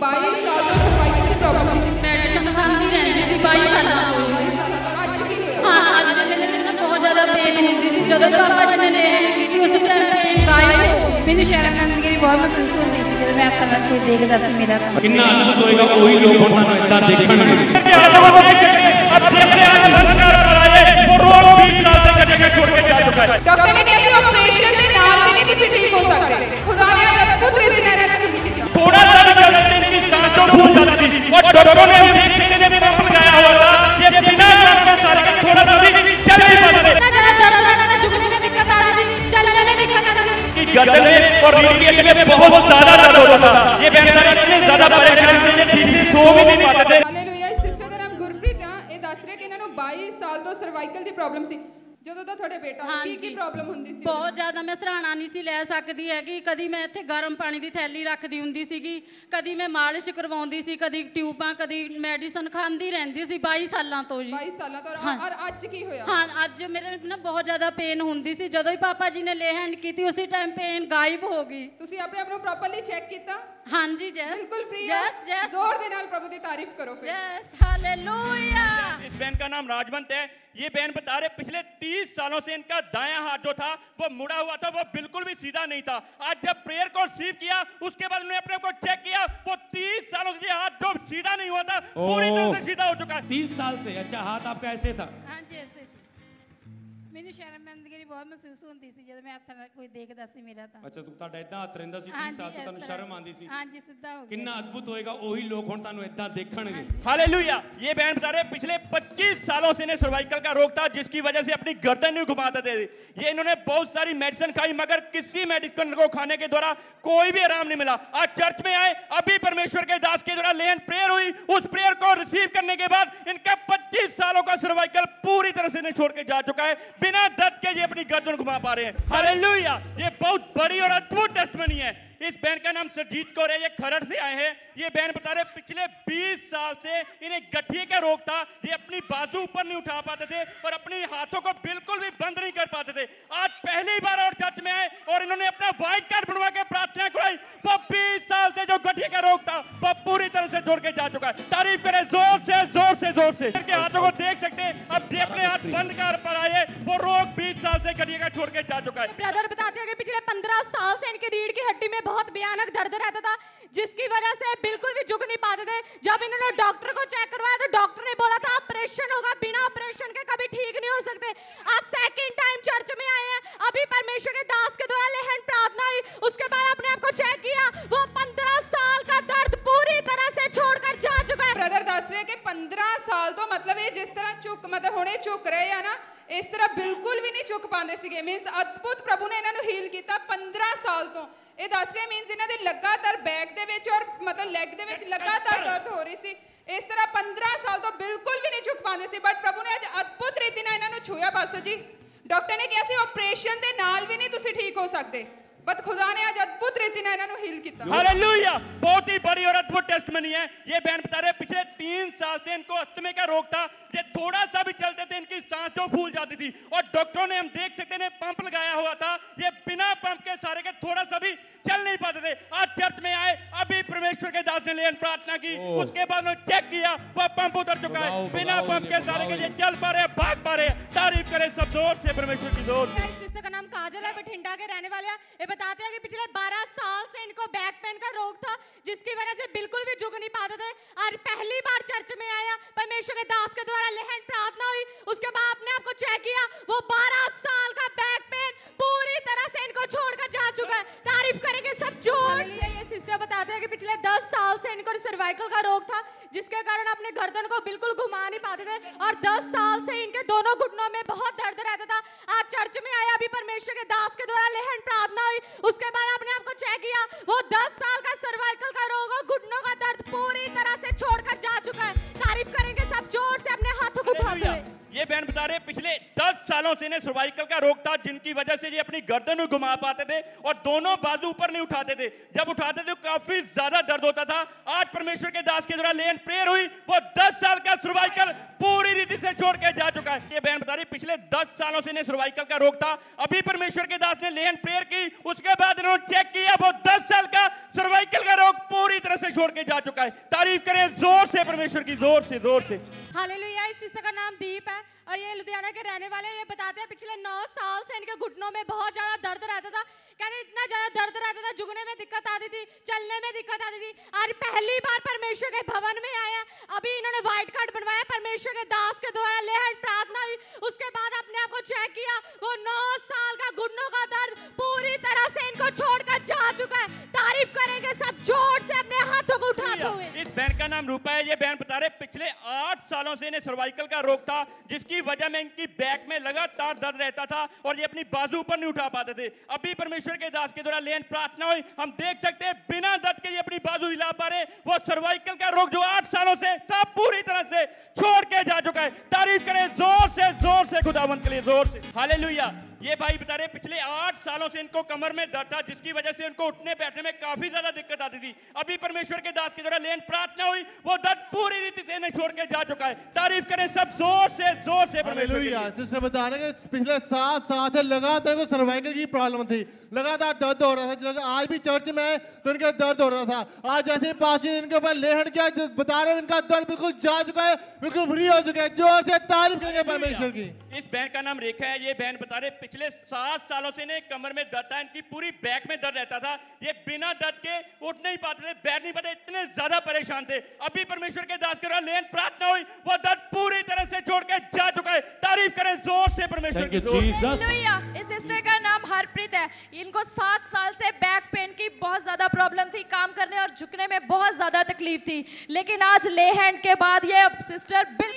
22 साल ਤੋਂ ਸਰਵਾਈਕਲ ਦੀ ਪ੍ਰੋਬਲਮ ਸੀ। ਮੈਡੀਸਨ ਖਾਂਦੀ ਰਹਿੰਦੀ ਸੀ 22 ਸਾਲਾਂ ਤੋਂ। 22 ਸਾਲਾਂ ਤੱਕ ਅੱਜ ਕੀ ਹੋਇਆ? ਹਾਂ ਅੱਜ ਮੈਨੂੰ ਬਹੁਤ ਜ਼ਿਆਦਾ ਪੇਨ ਹੁੰਦੀ ਸੀ ਜਦੋਂ ਪਾਪਾ ਜੀ ਨੇ ਲੈਣ ਕੀਤੀ ਉਸ ਟਾਈਮ ਪੇਨ ਗਾਇਬ ਹੋ ਗਈ। ਮੈਨੂੰ ਸ਼ਰਮਿੰਦਗੀ ਵੀ ਬਹੁਤ ਮਹਿਸੂਸ ਹੁੰਦੀ ਸੀ ਜਦੋਂ ਮੈਂ ਅੱਖਾਂ ਨਾਲ ਕੋਈ ਦੇਖਦਾ ਸੀ ਮੇਰਾ। ਕਿੰਨਾ ਅਦਭੁਤ ਹੋਏਗਾ ਉਹੀ ਲੋਕ ਹੁਣ ਤੁਹਾਨੂੰ ਇੱਦਾਂ ਦੇਖਣਗੇ। डॉक्टर ने कैसे ऑपरेशन के नाल भी नहीं किसी ठीक हो सकते। खुदा ने अद्भुत रीति ने ठीक किया। थोड़ा सा भी चलते इनकी सांसों फूल जाती थी और डॉक्टरों ने देखते ने पंप लगाया हुआ था ये बिना पंप के सारे के थोड़ा सा भी चल नहीं पाते। इतना ज़्यादा दर्द रहता था, झुकने में दिक्कत आ रही थी, चलने में दिक्कत आ रही थी। कि गर्दन में और रीढ़ की हड्डी में बहुत ज्यादा दर्द होता था। ये बेचारे इतने ज्यादा परेशान थे कि ठीक से सो भी नहीं पाते थे। हालेलुया। सिस्टर ਦਾ ਨਾਮ ਗੁਰਪ੍ਰੀਤ ਆ। ਇਹ ਦੱਸ ਰਹੇ ਕਿ ਇਹਨਾਂ ਨੂੰ 22 ਸਾਲ ਤੋਂ ਸਰਵਾਈਕਲ ਦੀ ਪ੍ਰੋਬਲਮ ਸੀ। ਜਦੋਂ ਦਾ ਤੁਹਾਡੇ ਬੇਟਾ ਕੀ ਪ੍ਰੋਬਲਮ ਹੁੰਦੀ ਸੀ? ਬਹੁਤ ਜ਼ਿਆਦਾ ਮੈਂ ਸਰਾਣਾ ਨਹੀਂ ਸੀ ਲੈ ਸਕਦੀ ਹੈਗੀ। ਕਦੀ ਮੈਂ ਇੱਥੇ ਗਰਮ ਪਾਣੀ ਦੀ ਥੈਲੀ ਰੱਖਦੀ ਹੁੰਦੀ ਸੀਗੀ, ਕਦੀ ਮੈਂ ਮਾਲਿਸ਼ ਕਰਵਾਉਂਦੀ ਸੀ, ਕਦੀ ਟਿਊਬਾਂ, ਕਦੀ ਮੈਡੀਸਨ ਖਾਂਦੀ ਰਹਿੰਦੀ ਸੀ 22 ਸਾਲਾਂ ਤੋਂ ਜੀ। 22 ਸਾਲਾਂ ਤੋਂ। ਔਰ ਅੱਜ ਕੀ ਹੋਇਆ? ਹਾਂ ਅੱਜ ਮੇਰੇ ਨਾ ਬਹੁਤ ਜ਼ਿਆਦਾ ਪੇਨ ਹੁੰਦੀ ਸੀ। ਜਦੋਂ ਹੀ ਪਾਪਾ ਜੀ ਨੇ ਲੈ ਹੈਂਡ ਕੀਤੀ ਉਸੇ ਟਾਈਮ ਪੇਨ ਗਾਇਬ ਹੋ ਗਈ। ਤੁਸੀਂ ਆਪਣੇ ਆਪ ਨੂੰ ਪ੍ਰੋਪਰਲੀ ਚੈੱਕ ਕੀਤਾ? ਹਾਂਜੀ ਜੈਸ बिल्कुल फ्री। जैस जोर दे नाल प्रभु दी तारीफ करो फिर। जैस हालेलुया। इस बहन का नाम राजवंत है। ये बहन बता रहे पिछले 30 सालों से इनका दायां हाथ जो था वो मुड़ा हुआ था, वो बिल्कुल भी सीधा नहीं था। आज जब प्रेयर को रिसीव किया उसके बाद उन्होंने अपने को चेक किया, वो 30 सालों से ये हाथ जो सीधा नहीं हुआ था पूरी तरह से सीधा हो चुका है। 30 साल से। अच्छा, हाथ आपका ऐसे था? हाँ जी ऐसे ਮੈਨੂੰ ਸ਼ਰਮਿੰਦਗੀ ਵੀ ਬਹੁਤ ਮਹਿਸੂਸ ਹੁੰਦੀ ਸੀ ਜਦੋਂ ਮੈਂ ਅੱਖਾਂ ਨਾਲ ਕੋਈ ਦੇਖਦਾ ਸੀ ਮੇਰਾ ਤਾਂ। ਅੱਛਾ, ਤੂੰ ਤੁਹਾਡਾ ਇਦਾਂ ਹੱਥ ਰਹਿੰਦਾ ਸੀ 30 ਸਾਲ ਤੋਂ, ਤੁਹਾਨੂੰ ਸ਼ਰਮ ਆਉਂਦੀ ਸੀ? ਹਾਂਜੀ ਸਿੱਧਾ ਹੋ ਗਿਆ। ਕਿੰਨਾ ਅਦਭੁਤ ਹੋਏਗਾ ਉਹੀ ਲੋਕ ਹੁਣ ਤੁਹਾਨੂੰ ਇਦਾਂ ਦੇਖਣਗੇ। हालेलुया। ये बहन बता रहे पिछले 25 सालों से इन्हें सर्वाइकल का रोग था जिसकी वजह से अपनी गर्दन नहीं घुमाते थे। ये इन्होंने बहुत सारी मेडिसिन खाई मगर किसी मेडिसिन को खाने के द्वारा कोई भी आराम नहीं मिला। आज चर्च में आए, अभी परमेश्वर के दास के द्वारा लेन प्रेयर हुई, उस प्रेयर को रिसीव करने के बाद इनका 25 सालों का सर्वाइकल पूरी तरह से इन्हें छोड़ के जा चुका है। बिना दर्द के ये अपनी गर्दन घुमा पा रहे हैं। हालेलुया। ये बहुत बड़ी और अद्भुत टेस्टमनी है। इस बहन का नाम सरजीत कौर है। ये खरड़ से आए हैं। ये बहन बता रहे पिछले 20 साल से इन्हें गठिए का रोग था। ये अपनी बाजू ऊपर नहीं उठा पाते थे और अपने हाथों को बिल्कुल भी बंद नहीं कर पाते थे। आज पहली बार और चर्च में आए और इन्होंने अपना व्हाइट कार्ड बनवा के प्रार्थना कराई। वो 20 साल से जो गठिए का रोग था वो पूरी तरह से छोड़ के जा चुका है। तारीफ करें जोर से जोर से जोर से। इनके हाथों को देख सकते हैं। अब ये अपने हाथ बंद कर पर आए, वो रोग 20 साल से गठिए का छोड़ के जा चुका है। ब्रदर बताते हैं कि पिछले 15 साल से इनके रीढ़ की हड्डी में बहुत भयानक दर्द रहता था जिसकी वजह से बिल्कुल भी झुक नहीं पाते थे। जब इन्होंने डॉक्टर को चेक करवाया तो डॉक्टर ने बोला था ऑपरेशन होगा, बिना ऑपरेशन के कभी ठीक नहीं हो सकते। आज सेकंड टाइम चर्च में आए हैं, अभी परमेश्वर के दास के द्वारा लेहन प्रार्थना हुई, उसके बाद अपने आप को चेक किया, वो 15 साल का दर्द पूरी तरह से छोड़कर जा चुका है। ब्रदर दस रहे कि 15 साल तो मतलब ये जिस तरह झुक मतलब हुणे झुक रहे हैं ना, इस तरह बिल्कुल भी नहीं झुक पाते सीगे। मीनस अद्भुत प्रभु ने इन्होंने हील किया 15 साल तो। ਇਹ ਦੱਸ ਰਹੇ ਮੀਨਸ ਇਹਨਾਂ ਦੇ ਲਗਾਤਾਰ ਬੈਕ ਦੇ ਵਿੱਚ ਔਰ ਮਤਲਬ ਲੈਗ ਦੇ ਵਿੱਚ ਲਗਾਤਾਰ ਦਰਦ ਹੋ ਰਹੀ ਸੀ। ਇਸ ਤਰ੍ਹਾਂ 15 ਸਾਲ ਤੋਂ ਬਿਲਕੁਲ ਵੀ ਨਹੀਂ ਝੁਕ ਪਾਉਂਦੇ ਸੀ, ਬਟ ਪ੍ਰਭੂ ਨੇ ਅੱਜ ਅਦਭੁਤ ਰੀਤੀ ਨਾਲ ਇਹਨਾਂ ਨੂੰ ਛੂਇਆ। ਪਾਸਟਰ ਜੀ ਡਾਕਟਰ ਨੇ ਕਿਹਾ ਸੀ ਆਪਰੇਸ਼ਨ ਦੇ ਨਾਲ ਵੀ ਨਹੀਂ ਤੁਸੀਂ ਠੀਕ ਹੋ ਸਕਦੇ, बट खुदा ने आज अद्भुत रीति ने इन्होंने हील किया। हालेलुया। बहुत ही बड़ी और अद्भुत टेस्टमनी है। ये बहन बता रहे पिछले 3 साल से इनको अस्थमे का रोग था। ये थोड़ा सा भी चलते थे इनकी सांस जो फूल जाती थी और डॉक्टरों ने हम देख सकते हैं पंप लगाया हुआ था। ये बिना पंप के सारे के थोड़ा सा भी चल नहीं पाते थे। आज चर्च में आए, अभी परमेश्वर के दास ने लेन प्रार्थना की, उसके बाद उन्होंने चेक किया, वह पंप उतर चुका है। बिना पंप के सारे के लिए चल पा रहे, भाग पा रहे। तारीफ करें सब जोर से परमेश्वर की जोर से। जिसका नाम काजल है, बठिंडा के रहने वाले हैं। बताते हैं कि पिछले 12 साल से इनको बैक पेन का रोग था जिसकी वजह से बिल्कुल भी झुक नहीं पाते थे। आज पहली बार चर्च में आया, परमेश्वर के दास के द्वारा लेहन प्रार्थना हुई, उसके बाद अपने आप को चेक किया, वो 12 साल का बैक पेन पूरी तरह से इनको छोड़कर जा चुका है। तारीफ करेंगे सब जोर से। ये सिस्टर बताते हैं कि पिछले 10 साल से इनको सर्वाइकल का रोग था जिसके कारण अपने गर्दन को बिल्कुल घुमा नहीं पाते थे और 10 साल से इनके दोनों घुटनों में बहुत दर्द रहता था। आज चर्च में आया, अभी परमेश्वर के दास के द्वारा लेहन प्रार्थना हुई, उसके बाद अपने आप को चेक किया, वो 10 साल का सर्वाइकल का रोग और घुटनों का दर्द पूरी तरह से छोड़कर जा चुका है। तारीफ करेंगे सब जोर से अपने हाथों को उठाते हुए। ये बहन बता रहे पिछले 10 सालों से इन्हें सर्वाइकल का रोग था, जिनकी वजह से ये अपनी गर्दन में घुमा पाते थे और दोनों बाजू ऊपर नहीं उठाते थे। जब उठाते थे तो काफी ज्यादा दर्द होता था। आज परमेश्वर के दास के द्वारा लेन प्रेयर हुई, वो 10 साल का सर्वाइकल पूरी रीति से छोड़ के जा चुका है। ये बहन बता रही पिछले 10 सालों से इन्हें सर्वाइकल का रोग था। अभी परमेश्वर के दास ने लेन प्रेयर की, उसके बाद इन्होंने चेक किया, वो 10 साल का सर्वाइकल का रोग पूरी तरह से छोड़ के जा चुका है। तारीफ करें जोर से परमेश्वर की, जोर से जोर से। हालेलुया। इस सिस्टर का नाम दीप है और ये लुधियाना के रहने वाले हैं। ये बताते हैं पिछले 9 साल से इनके घुटनों में बहुत ज्यादा दर्द रहता था। कहते इतना ज्यादा दर्द रहता था, झुकने में दिक्कत आती थी, चलने में दिक्कत आती थी। आज पहली बार परमेश्वर के भवन में आया, अभी इन्होंने व्हाइट कार्ड बनवाया, परमेश्वर के दास के द्वारा लेहन प्रार्थना हुई, उसके बाद अपने आप को चेक किया, वो 9 साल का घुटनों का दर्द पूरी तरह से इनको छोड़कर जा चुका है। तारीफ करेंगे सब जोर से अपने हाथों को उठाते हुए। इस बहन का नाम रूपा है। ये बहन बता रहे पिछले 8 सालों से इन्हें सर्वाइकल का रोग था, जिसकी वजह में इनकी बैक में लगातार दर्द रहता था और ये अपनी बाजू ऊपर नहीं उठा पाते थे। अभी परमेश्वर के दास के द्वारा लेन प्रार्थना हुई, हम देख सकते हैं बिना दर्द के ये अपनी बाजू हिला पा रहे। वो सर्वाइकल का रोग जो 8 सालों से था पूरी तरह से छोड़ के जा चुका है। तारीफ करें जोर से खुदावंत के लिए, जोर से। हालेलुया। ये भाई बता रहे पिछले 8 सालों से इनको कमर में दर्द था, जिसकी वजह से इनको उठने बैठने में काफी ज्यादा दिक्कत आती थी। अभी परमेश्वर के दास के द्वारा लेन प्रार्थना हुई, वो दर्द पूरी रीति से इन्हें छोड़ के जा चुका है। तारीफ करें सब जोर से परमेश्वर की। सिस्टर बता रहे कि पिछले 7 साल से लगातार इनको सर्वाइकल की प्रॉब्लम थी, लगातार दर्द हो रहा था। आज भी चर्च में तो इनका दर्द हो रहा था। आज जैसे ही पास इनके ऊपर लेहन किया, बता रहे इनका दर्द बिल्कुल जा चुका है, बिल्कुल फ्री हो चुका है। जोर से तारीफ करेंगे परमेश्वर की। इस बहन का नाम रेखा है। ये बहन बता रहे पिछले 7 सालों से इन्हें कमर में दर्द था, इनकी पूरी बैक में दर्द रहता था। ये बिना दर्द के उठ नहीं पाते थे, बैठ नहीं पाते, इतने ज्यादा परेशान थे। अभी परमेश्वर के दास के द्वारा लेन प्रार्थना हुई, वो दर्द पूरी तरह से छोड़ के जा चुका है। तारीफ करें जोर से परमेश्वर की। हालेलुया। इस सिस्टर का नाम हरप्रीत है। इनको 7 साल से बैक पेन की बहुत ज्यादा प्रॉब्लम थी, काम करने और झुकने में बहुत ज्यादा तकलीफ थी, लेकिन आज ले हैंड के बाद ये सिस्टर बिल्कुल।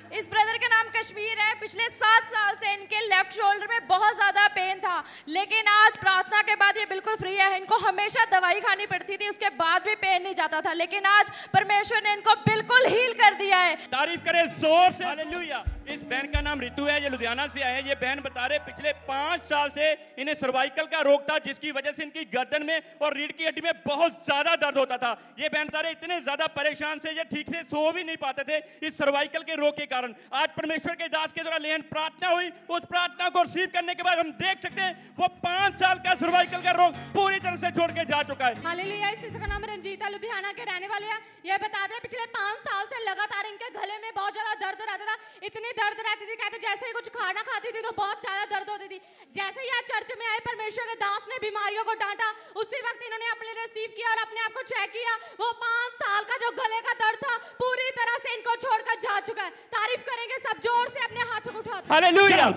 इस ब्रदर का नाम कश्मीर है। पिछले 7 साल से इनके लेफ्ट शोल्डर में बहुत ज्यादा पेन था, लेकिन आज प्रार्थना के बाद ये बिल्कुल फ्री है। इनको हमेशा दवाई खानी पड़ती थी, उसके बाद भी पेन नहीं जाता था, लेकिन आज परमेश्वर ने इनको बिल्कुल हील कर दिया है। तारीफ करें जोर से। हालेलुया। इस बहन का नाम रितु है। ये लुधियाना से आए हैं। ये बहन बता रहे पिछले 5 साल से इन्हें सर्वाइकल का रोग था, जिसकी वजह से इनकी गर्दन में और रीढ़ की हड्डी में बहुत ज्यादा दर्द होता था। ये बहन बता रहे इतने ज्यादा परेशान से ये ठीक से सो भी नहीं पाते थे इस सर्वाइकल के रोग के कारण। आज परमेश्वर के दास के द्वारा लेहन प्रार्थना हुई, उस प्रार्थना को रिसीव करने के बाद हम देख सकते हैं वो 5 साल का सर्वाइकल का रोग पूरी तरह से छोड़ के जा चुका है। हालेलुया। इस सिस्टर का नाम रंजीता, लुधियाना के रहने वाले हैं। ये बताते हैं पिछले 5 साल से लगातार इनके गले में बहुत ज्यादा दर्द रहता था, इतनी दर्द रहती थी, कहते जैसे ही कुछ खाना खाती थी तो बहुत ज्यादा दर्द होती थी। जैसे ही आज चर्च में आए, परमेश्वर के दास ने बीमारियों को डांटा, उसी वक्त इन्होंने अपने रिसीव किया और अपने आप को चेक किया, वो 5 साल का जो गले का दर्द था पूरी तरह से इनको छोड़कर जा चुका है। तारीफ करेंगे सब जोर से अपने हाथों को उठाते। हालेलुया।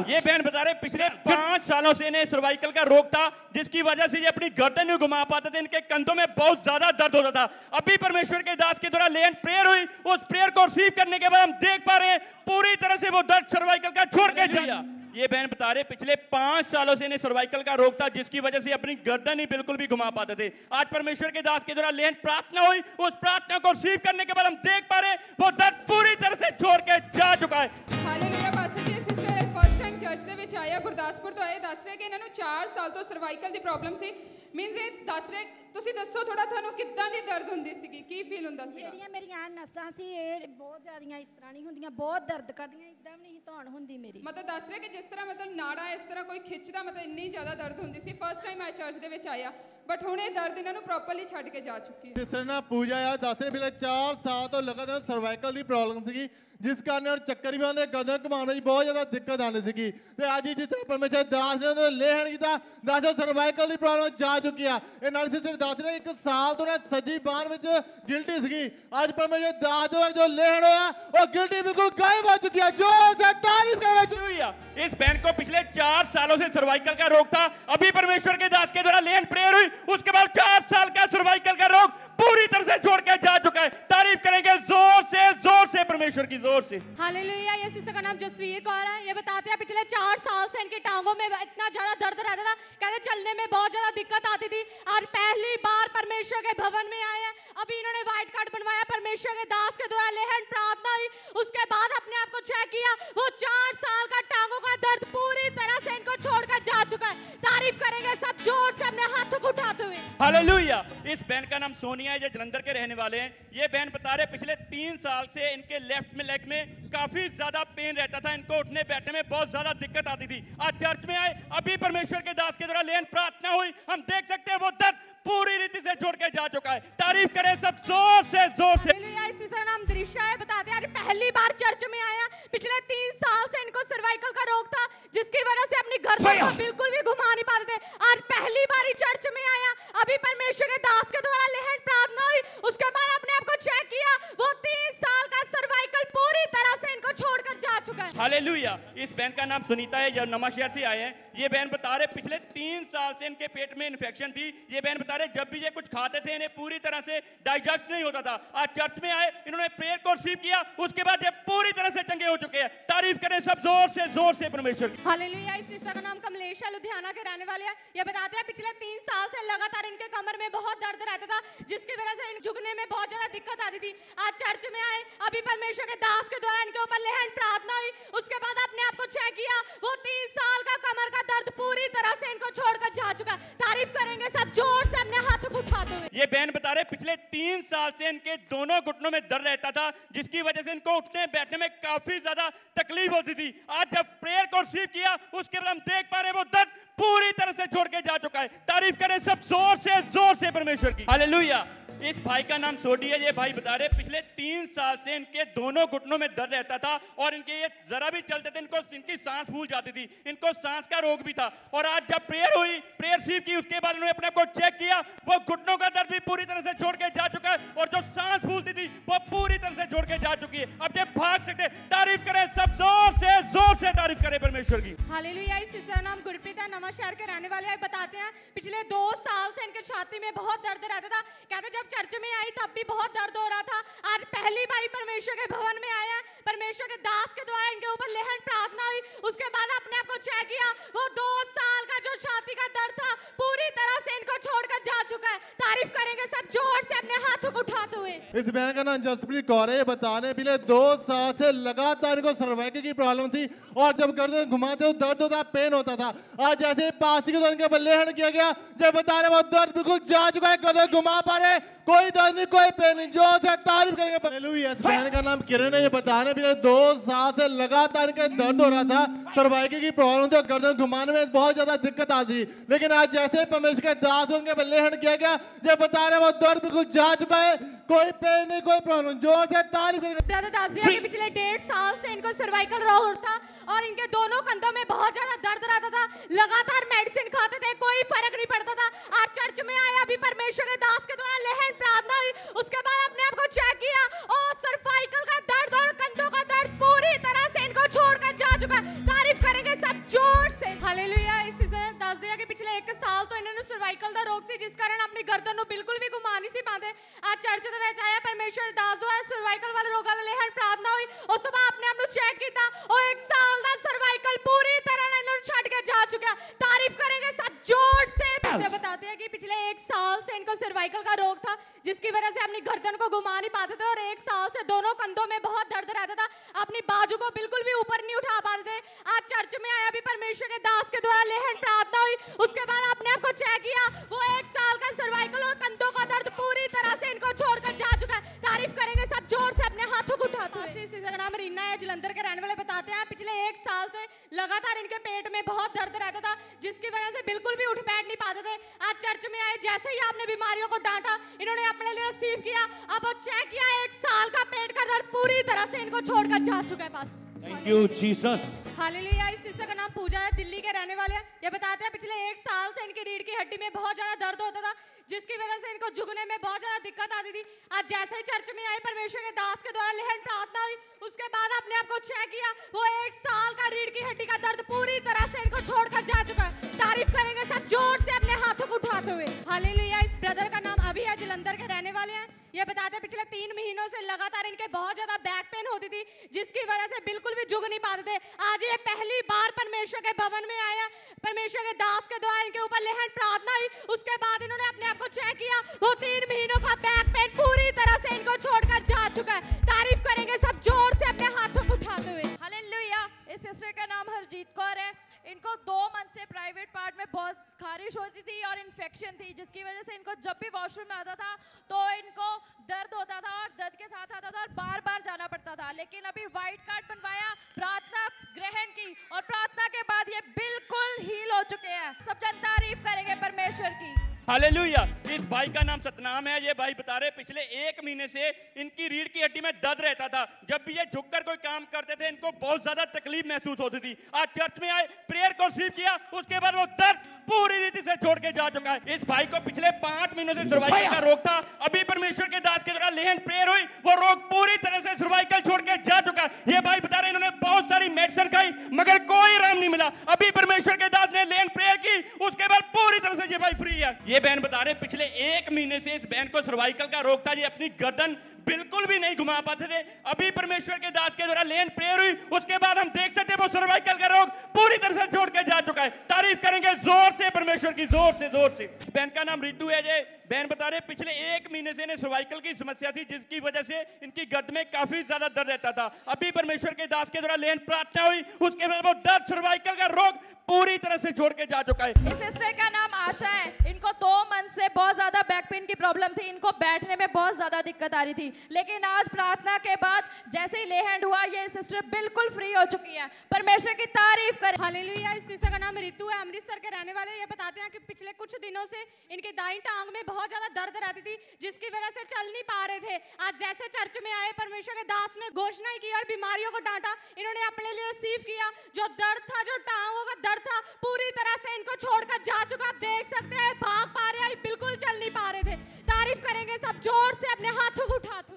ये बहन बता रहे पिछले 5 सालों से इन्हें सर्वाइकल का रोग था, जिसकी वजह से ये अपनी गर्दन नहीं घुमा पाते थे, इनके कंधों में बहुत ज्यादा दर्द होता था। अभी परमेश्वर के दास के द्वारा लेन प्रेयर हुई, उस प्रेयर को रिसीव करने के बाद हम देख पा रहे हैं पूरी तरह से वो दर्द सर्वाइकल का छोड़ के जा। ये बहन बता रहे पिछले 5 सालों से इन्हें सर्वाइकल का रोग था, जिसकी वजह से अपनी गर्दन ही बिल्कुल भी घुमा पाते थे। आज परमेश्वर के दास के द्वारा लेहन प्रार्थना हुई, उस प्रार्थना को रिसीव करने के बाद हम देख पा रहे हैं वो दर्द पूरी तरह से छोड़ के जा चुका है। ਹਾਲੇਲੂਇਆ। ਪਾਸਟਰ ਜੀ ਸਿਸਟਰ ਫਸਟ ਟਾਈਮ ਚਰਚ ਦੇ ਵਿੱਚ ਆਇਆ, ਗੁਰਦਾਸਪੁਰ ਤੋਂ ਆਏ, ਦੱਸ ਰਹੇ ਕਿ ਇਹਨਾਂ ਨੂੰ 4 ਸਾਲ ਤੋਂ ਸਰਵਾਈਕਲ ਦੀ ਪ੍ਰੋਬਲਮ ਸੀ। ਮੀਨਸ ਇਹ ਦੱਸ ਰਹੇ, ਤੁਸੀਂ ਦੱਸੋ ਥੋੜਾ ਤੁਹਾਨੂੰ ਕਿੱਦਾਂ ਦੀ ਦਰਦ ਹੁੰਦੀ ਸੀਗੀ, ਕੀ ਫੀਲ ਹੁੰਦਾ ਸੀ? ਜਿਹੜੀਆਂ ਮੇਰੀਆਂ ਨਸਾਂ ਸੀ ਇਹ ਬਹੁਤ ਜ਼ਿਆਦੀਆਂ ਇਸ ਤਰ੍ਹਾਂ ਨਹੀਂ ਹੁੰਦੀਆਂ, ਬਹੁਤ ਦਰਦ ਕਰਦੀਆਂ, ਇਦਾਂ ਵੀ ਨਹੀਂ ਧੌਣ ਹੁੰਦੀ ਮੇਰੀ। ਮਤਲਬ ਦੱਸ ਰਹੇ ਕਿ ਜਿਸ ਤਰ੍ਹਾਂ ਮਤਲਬ ਨਾੜਾ ਇਸ ਤਰ੍ਹਾਂ ਕੋਈ ਖਿੱਚਦਾ, ਮਤਲਬ ਇੰਨੀ ਜ਼ਿਆਦਾ ਦਰਦ ਹੁੰਦੀ ਸੀ। ਫਸਟ ਟਾਈਮ ਆਏ ਚਰਚ ਦੇ ਵਿੱਚ ਆਇਆ, ਬਟ ਹੁਣ ਇਹ ਦਰਦ ਇਹਨਾਂ ਨੂੰ ਪ੍ਰੋਪਰਲੀ ਛੱਡ ਕੇ ਜਾ ਚੁੱਕੀ ਹੈ। सिस्टर ना पूजा यार दस रहे पिछले 4 साल तो लगातार सर्वाइकल की प्रॉब्लम सी, जिस कारण और चक्कर भी आते, गर्दन घुमाने की बहुत ज्यादा दिक्कत आनी सी। अज जिस तरह परमेश्वर दास ने तो लेहन किया, दस सर्वाइकल की प्रॉब्लम जा चुकी है। ये नाल सिस्टर दस रहे 1 साल तो ना सजी बांह में गिल्टी सी, अज परमेश्वर दास द्वारा जो लेहन होया वो गिल्टी बिल्कुल गायब हो चुकी है। जोर से तारीफ करना चाहिए। इस बहन को पिछले 4 सालों से सर्वाइकल का रोग था, अभी परमेश्वर के दास के द्वारा लेहन प्रेयर हुई, उसके बाद 4 साल का सर्वाइकल का रोग पूरी तरह से छोड़ के जा चुका है। तारीफ करेंगे जोर से परमेश्वर की, जोर से। हालेलुया। ये सिस्टर का नाम जसवीर कौर है। ये बताते हैं पिछले 4 साल से इनकी टांगों टांगों में इतना ज्यादा दर्द रहता था, कहते चलने में बहुत ज्यादा दिक्कत आती थी। आज पहली बार परमेश्वर के भवन में आए हैं। अभी इन्होंने व्हाइट कार्ड बनवाया, परमेश्वर के दास के द्वारा लेहन प्रार्थना हुई, उसके बाद अपने आप को चेक किया, वो 4 साल का टांगों का दर्द पूरी तरह से इनको छोड़कर जा चुका है। तारीफ करेंगे सब जोर से अपने हाथों को उठाते हुए। हालेलुया। इस बहन का नाम सोनिया है, जो जलंधर के रहने वाले हैं। ये बहन बता रहे पिछले 3 साल से इनके लेफ्ट में लेग में काफी ज्यादा पेन रहता था, इनको उठने बैठने में बहुत ज्यादा दिक्कत आती थी। आज चर्च में आए, अभी परमेश्वर के दास के द्वारा लेन प्रार्थना हुई, हम देख सकते हैं वो दर्द पूरी रीति से छोड़ के जा चुका है। तारीफ करें सब जोर से जोर से। हालेलुया। इसी का नाम दृश्य है। बताते हैं पहली बार चर्च में आया, पिछले 3 साल से इनको सर्वाइकल का रोग था, जिसकी वजह से अपनी गर्दन को बिल्कुल भी घुमा नहीं पाते थे। आज पहली बार ही चर्च में आया, अभी परमेश्वर के दास के द्वारा लेहन प्रार्थना हुई, उसके बाद अपने आप को चेक किया, वो 3 साल का सर्वाइकल पूरी तरह से इनको छोड़कर जा चुका है। हालेलुया। इस बहन का नाम सुनीता है, जो नमा शहर से आए हैं। ये बहन बता रहे पिछले 3 साल से इनके पेट में इन्फेक्शन थी। ये बहन बता रहे जब भी ये कुछ खाते थे इन्हें पूरी तरह से डाइजेस्ट नहीं होता था। आज चर्च में आए, इन्होंने प्रेयर को रिसीव किया, उसके बाद ये पूरी तरह से चंगे हो चुके हैं। तारीफ करें सब जोर से परमेश्वर की। हालेलुया। इस सिस्टर का नाम कमलेश है, लुधियाना के रहने वाले हैं। ये बताते हैं पिछले 3 साल से लगातार इनके कमर में बहुत दर्द रहता था, जिसकी वजह से इन झुकने में बहुत ज्यादा दिक्कत आती थी। आज चर्च में आए, अभी परमेश्वर के दास के द्वारा इनके ऊपर लेहन प्रार्थना हुई, उसके बाद अपने आप को चेक किया, वो 3 साल का कमर का दर्द पूरी तरह से इनको छोड़कर जा चुका। तारीफ करेंगे सब जोर से अपने हाथों को उठाते हुए। ये बहन बता रहे पिछले 3 साल से इनके दोनों घुटनों में दर्द रहता था, जिसकी वजह से इनको उठने बैठने में काफी ज्यादा तकलीफ होती थी। आज जब प्रेयर को रिसीव किया, उसके बाद हम देख पा रहे वो दर्द पूरी तरह से छोड़ के जा चुका है। तारीफ करें सब जोर से परमेश्वर की। हालेलुया। इस भाई का नाम सोडी है। ये भाई बता रहे पिछले 3 साल से इनके दोनों घुटनों में दर्द रहता था, और इनके ये जरा भी चलते थे इनकी सांस फूल जाती थी, इनको सांस का रोग भी था। और आज जब प्रेयर हुई, प्रेयर रिसीव की, उसके बाद इन्होंने अपने आप को चेक किया, वो घुटनों का दर्द भी पूरी तरह से छोड़ के जा चुका है, और जो सांस फूलती थी वो पूरी तरह से छोड़ के जा चुकी है। अब ये भाग सकते। तारीफ करें सब जोर से तारीफ करें परमेश्वर की। हालेलुया। इस सिस्टर का नाम गुरप्रीत है, नवा शहर के रहने वाले हैं। बताते हैं पिछले 2 साल से इनके छाती में बहुत दर्द रहता था, कहते जब चर्च में आई तब भी बहुत दर्द हो रहा था। आज पहली बार परमेश्वर के भवन में आया, परमेश्वर के दास के द्वारा इनके ऊपर लेहन प्रार्थना हुई, उसके बाद अपने आप को चेक किया, वो 2 साल का जो छाती का दर्द था पूरी तरह से इनको छोड़कर जा चुका है। तारीफ करेंगे सब जोर से अपने हाथों को उठाते हुए। इस बहन का नाम जसप्रीत कौर है। बता रहे पिछले 2 साल से लगातार इनको सर्वाइकल की प्रॉब्लम थी, और जब गर्दन घुमाते हो दर्द होता, पेन होता था। आज जैसे पासी के द्वारा इनके ऊपर लेहन किया गया, जब बता रहे वो दर्द बिल्कुल जा चुका है, गर्दन घुमा पा रहे, कोई दर्द नहीं, कोई पेन नहीं। जो से तारीफ करेंगे। हालेलुया। इस बहन का नाम किरण है। ये बता रहे पिछले 2 साल से लगातार इनका दर्द हो रहा था, सर्वाइकल की प्रॉब्लम थी, और गर्दन घुमाने में बहुत ज्यादा दिक्कत आती थी। लेकिन आज जैसे परमेश्वर के दास उनके ऊपर लेहन किया गया, जब बता रहे वो दर्द बिल्कुल जा चुका है, कोई पेन नहीं, कोई प्रॉब्लम। जोर से तारीफ करेंगे। ब्रदर दास दिया कि पिछले 1.5 साल से इनको सर्वाइकल रोग था, और इनके दोनों कंधों में बहुत ज्यादा दर्द रहता था, लगातार मेडिसिन खाते थे, कोई फर्क नहीं पड़ता था। आज चर्च में आए, अभी परमेश्वर के दास के द्वारा लेहन प्रार्थना हुई, उसके बाद अपने आप को चेक किया, और सर्वाइकल का दर्द और कंधों का दर्द पूरी तरह से इनको छोड़कर जा चुका है। तारीफ करेंगे सब जोर से। हालेलुया। इसी से दस दिया कि पिछले 1 साल तो इन्होंने सर्वाइकल का रोग सी, जिस कारण अपनी गर्दन को बिल्कुल भी घुमा नहीं सी पाते। आज चर्च ਦੇ ਵਿੱਚ ਆਇਆ, परमेश्वर के दास द्वारा सर्वाइकल वाले रोग वाले लेहन प्रार्थना हुई, ਉਸ ਤੋਂ ਬਾਅਦ अपने आप ਨੂੰ चेक किया, और 1 साल ਦਾ सर्वाइकल पूरी तरह ਇਹਨਾਂ ਨੂੰ ਛੱਡ के जा चुका। तारीफ करेंगे सब जोर से। बताते हैं कि पिछले 1 साल से इनको सर्वाइकल का रोग था, जिसकी वजह से अपनी गर्दन को घुमा नहीं पाते थे, और 1 साल से दोनों कंधों में बहुत दर्द रहता था, अपनी बाजू को बिल्कुल भी ऊपर नहीं उठा पाते थे। आज चर्च में आया, भी परमेश्वर के दास के द्वारा लेहन प्रार्थना हुई, उसके बाद अपने आप को चेक किया, वो 1 साल का सर्वाइकल और कंधों का दर्द पूरी तरह से इनको छोड़कर जा चुका है। तारीफ करेंगे सब जोर से अपने हाथों को उठाते हुए। इसी का नाम रीना है, जलंधर के रहने वाले। बताते हैं पिछले 1 साल से लगातार इनके पेट में बहुत दर्द रहता था, जिसकी वजह से बिल्कुल भी उठ बैठ नहीं पाते थे। आज चर्च में आए, जैसे ही आपने बीमारियों को डांटा, इन्होंने अपने लिए रिसीव किया, अब वो चेक किया, 1 साल का पेट का दर्द पूरी तरह से इनको छोड़कर जा चुका है। पास थैंक यू जीसस। हालेलुया। इस सिस्टर का नाम पूजा है, दिल्ली के रहने वाले हैं। ये बताते हैं पिछले 1 साल से इनकी रीढ़ की हड्डी में बहुत ज्यादा दर्द होता था, जिसकी वजह से इनको झुकने में बहुत ज्यादा दिक्कत आती थी। आज जैसे ही चर्च में आए, परमेश्वर के दास के द्वारा लेहन प्रार्थना हुई, उसके बाद अपने आप को चेक किया, वो 1 साल का रीढ़ की हड्डी का दर्द पूरी तरह से इनको छोड़कर जा चुका है। तारीफ करेंगे सब जोर से अपने हाथों को उठाते हुए। हालेलुया। इस ब्रदर का नाम अभी है, जलंधर के रहने वाले हैं। ये बताते हैं पिछले 3 महीनों से लगातार इनके बहुत ज्यादा बैक पेन होती थी, जिसकी वजह से बिल्कुल भी झुक नहीं पाते थे। आज ये पहली बार परमेश्वर के भवन में आया, परमेश्वर के दास के द्वारा इनके ऊपर लेहन प्रार्थना हुई, उसके बाद इन्होंने अपने आप को चेक किया, वो 3 महीनों का बैक पेन पूरी तरह से इनको छोड़कर जा चुका है। तारीफ करेंगे सब जोर से अपने हाथों को उठाते हुए। हालेलुया। इस सिस्टर का नाम हरजीत कौर है। इनको 2 मंथ से प्राइवेट पार्ट में बहुत खारिश होती थी और इन्फेक्शन थी, जिसकी वजह से इनको जब भी वॉशरूम में आता था तो इनको दर्द होता था और दर्द के साथ आता था और बार बार जाना पड़ता था। लेकिन अभी व्हाइट कार्ड बनवाया, प्रार्थना ग्रहण की और प्रार्थना के बाद ये बिल्कुल हील हो चुके हैं। सब जन तारीफ करेंगे परमेश्वर की। हालेलुया। इस भाई का नाम सतनाम है। ये भाई बता रहे पिछले 1 महीने से इनकी रीढ़ की हड्डी में दर्द रहता था। जब भी ये झुककर कोई काम करते थे इनको बहुत ज्यादा तकलीफ महसूस होती थी। आज चर्च में आए, प्रेयर को रिसीव किया, उसके बाद वो दर्द पूरी रीति से छोड़ के जा चुका है। इस भाई को पिछले 5 महीनों से सर्वाइकल का रोग था। अभी परमेश्वर के दास के द्वारा लेहन प्रेयर हुई, वो रोग पूरी तरह से सर्वाइकल छोड़ के जा चुका है। ये भाई बता रहे इन्होंने बहुत सारी मेडिसिन खाई मगर कोई आराम नहीं मिला। अभी परमेश्वर के दास ने लेहन प्रेयर की, उसके बाद पूरी तरह से ये भाई फ्री है। ये बहन बता रहे पिछले 1 महीने से इस बहन को सर्वाइकल का रोग था। ये अपनी गर्दन बिल्कुल भी नहीं घुमा पाते थे। अभी परमेश्वर के दास के द्वारा लेहन प्रेयर हुई, उसके बाद हम देख सकते हैं वो सर्वाइकल का रोग पूरी तरह से छोड़ के जा चुका है। तारीफ करेंगे जोर से परमेश्वर की, जोर से जोर से। इस बहन का नाम रितु है। ये बहन बता रहे पिछले 1 महीने से इन्हें सर्वाइकल की समस्या थी, जिसकी वजह से इनकी गर्दन में काफी ज्यादा दर्द रहता था। अभी परमेश्वर के दास के द्वारा लेहन प्रार्थना हुई, उसके बाद वो दर्द सर्वाइकल का रोग पूरी तरह से छोड़ के जा चुका है। इस सिस्टर का नाम आशा है। इनको 2 मंथ से बहुत ज्यादा बैक पेन की प्रॉब्लम थी, इनको बैठने में बहुत ज्यादा दिक्कत आ रही थी। लेकिन आज प्रार्थना के बाद जैसे ही लेहैंड हुआ ये सिस्टर बिल्कुल फ्री हो चुकी है। परमेश्वर की तारीफ करें। हालेलुया। इस सिस्टर का नाम रितु है, अमृतसर के रहने वाले। ये बताते हैं कि पिछले कुछ दिनों से इनके दाईं टांग में बहुत ज्यादा दर्द रहती थी, जिसकी वजह से चल नहीं पा रहे थे। आज जैसे चर्च में आए, परमेश्वर के दास ने घोषणा की और बीमारियों को डांटा, इन्होंने अपने लिए रिसीव किया। जो दर्द था, जो टांगों का दर्द था, पूरी तरह से इनको छोड़कर जा चुका। आप देख सकते हैं भाग पा रहे हैं, बिल्कुल चल नहीं पा रहे थे। तारीफ करेंगे सब जोर से अपने हाथों को उठाते।